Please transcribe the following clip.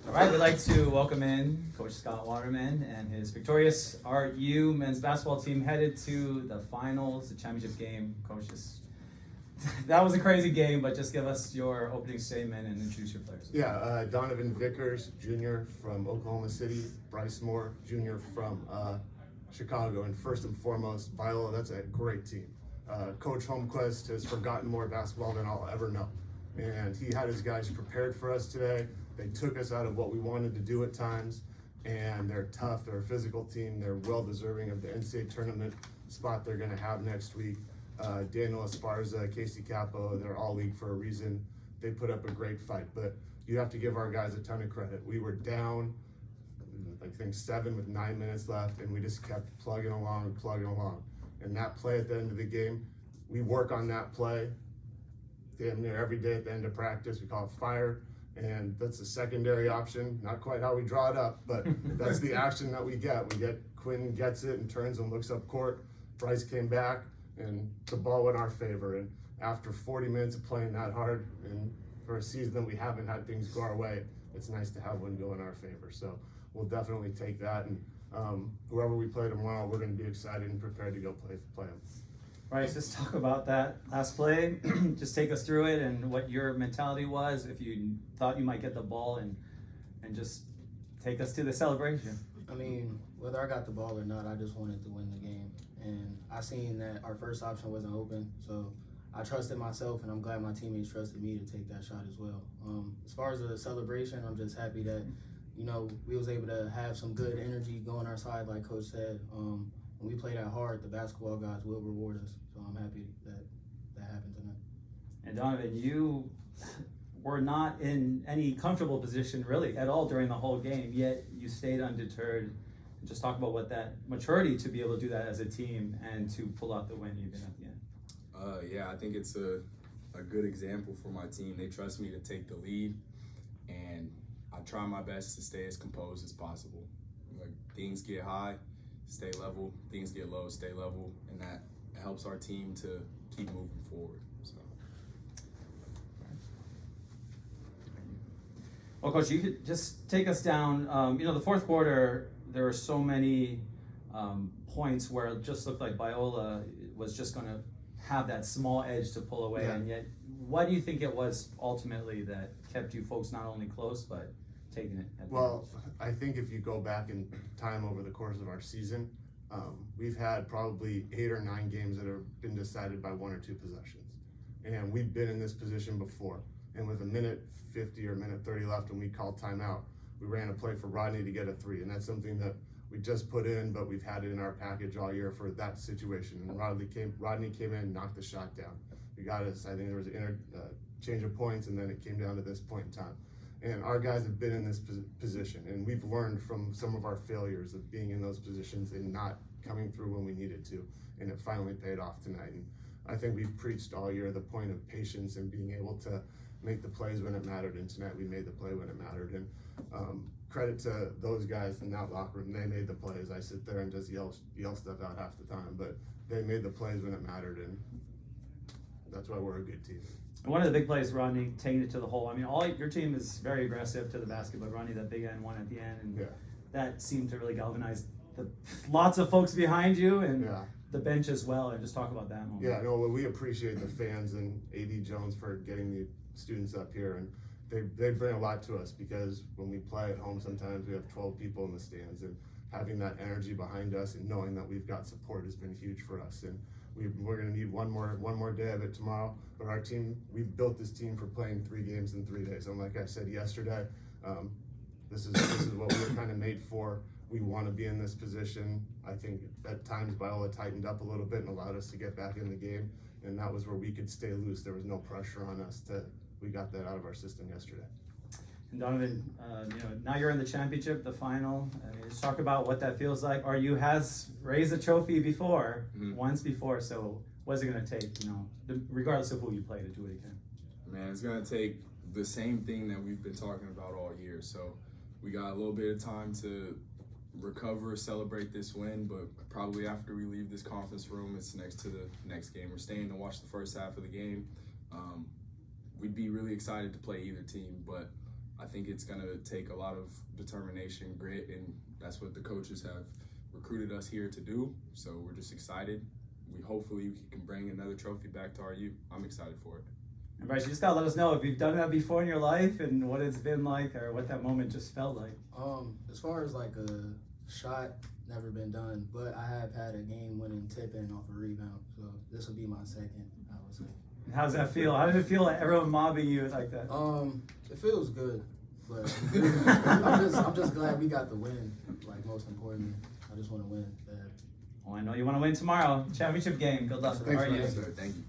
All right, we'd like to welcome in Coach Scott Waterman and his victorious RU men's basketball team headed to the finals, the championship game. Coach, that was a crazy game, but just give us your opening statement and introduce your players. Yeah, Donovan Vickers, Jr. from Oklahoma City, Bryce Moore, Jr. from Chicago, and first and foremost, Viola, that's a great team. Coach Holmquist has forgotten more basketball than I'll ever know, and he had his guys prepared for us today. They took us out of what we wanted to do at times, and they're tough, they're a physical team, they're well-deserving of the NCAA tournament spot they're gonna have next week. Daniel Esparza, Casey Capo, they're all league for a reason. They put up a great fight, but you have to give our guys a ton of credit. We were down, I think 7 with 9 minutes left, and we just kept plugging along. And that play at the end of the game, we work on that play damn near every day at the end of practice. We call it fire, and that's a secondary option. Not quite how we draw it up, but that's the action that we get. Quinn gets it and turns and looks up court. Bryce came back, and the ball went our favor. And after 40 minutes of playing that hard, and for a season that we haven't had things go our way, it's nice to have one go in our favor. So we'll definitely take that. And whoever we play tomorrow, we're going to be excited and prepared to go play them. Right, just talk about that last play. Just take us through it and what your mentality was, if you thought you might get the ball, and just take us to the celebration. I mean, whether I got the ball or not, I just wanted to win the game. And I seen that our first option wasn't open, so I trusted myself, and I'm glad my teammates trusted me to take that shot as well. As far as the celebration, I'm just happy that, we was able to have some good energy go on our side, like Coach said. When we play that hard, the basketball guys will reward us. So I'm happy that happened tonight. And Donovan, you were not in any comfortable position really at all during the whole game, yet you stayed undeterred. Just talk about what that maturity to be able to do that as a team and to pull out the win even at the end. Yeah, I think it's a good example for my team. They trust me to take the lead, and I try my best to stay as composed as possible. Like, things get high, stay level, things get low, stay level, and that helps our team to keep moving forward. So. Well, Coach, you could just take us down. The fourth quarter, there were so many points where it just looked like Viola was just going to have that small edge to pull away, and yet, what do you think it was ultimately that kept you folks not only close, but taking it at the end? I think if you go back in time over the course of our season, we've had probably 8 or 9 games that have been decided by 1 or 2 possessions. And we've been in this position before. And with a minute 50 or minute 30 left when we called timeout, we ran a play for Rodney to get a 3. And that's something that we just put in, but we've had it in our package all year for that situation. And Rodney came in, knocked the shot down. We got us, I think there was an change of points, and then it came down to this point in time. And our guys have been in this position, and we've learned from some of our failures of being in those positions and not coming through when we needed to, and it finally paid off tonight. And I think we've preached all year the point of patience and being able to make the plays when it mattered, and tonight we made the play when it mattered. And credit to those guys in that locker room, they made the plays. I sit there and just yell stuff out half the time, but they made the plays when it mattered, and that's why we're a good team. One of the big plays, Rodney, taking it to the hole. I mean, your team is very aggressive to the basket, but Rodney, that big end one at the end, and that seemed to really galvanize lots of folks behind you and the bench as well. And just talk about that moment. Yeah, no, we appreciate the fans and A.D. Jones for getting the students up here, and they bring a lot to us, because when we play at home, sometimes we have 12 people in the stands, and having that energy behind us and knowing that we've got support has been huge for us. And we're going to need one more day of it tomorrow. But our team, we've built this team for playing 3 games in 3 days. And like I said yesterday, this is what we were kind of made for. We want to be in this position. I think at times Viola tightened up a little bit and allowed us to get back in the game, and that was where we could stay loose. There was no pressure on us. We got that out of our system yesterday. And Donovan, now you're in the championship, the final. Let's talk about what that feels like. RU has raised a trophy before, once before. So what's it going to take, regardless of who you play, to do it again? Man, it's going to take the same thing that we've been talking about all year. So we got a little bit of time to recover, celebrate this win, but probably after we leave this conference room, it's next to the next game. We're staying to watch the first half of the game. We'd be really excited to play either team, but I think it's gonna take a lot of determination, grit, and that's what the coaches have recruited us here to do. So we're just excited. Hopefully we can bring another trophy back to RU. I'm excited for it. And Bryce, you just gotta let us know if you've done that before in your life and what it's been like or what that moment just felt like. As far as like a shot, never been done, but I have had a game-winning tip-in off a rebound, so this will be my second, I would say. And how's that feel? How does it feel like everyone mobbing you like that? It feels good, but I'm just glad we got the win. Like most importantly, I just want to win. Well, I know you want to win tomorrow. Championship game. Good luck. Thanks, How are you? man. Sir, thank you.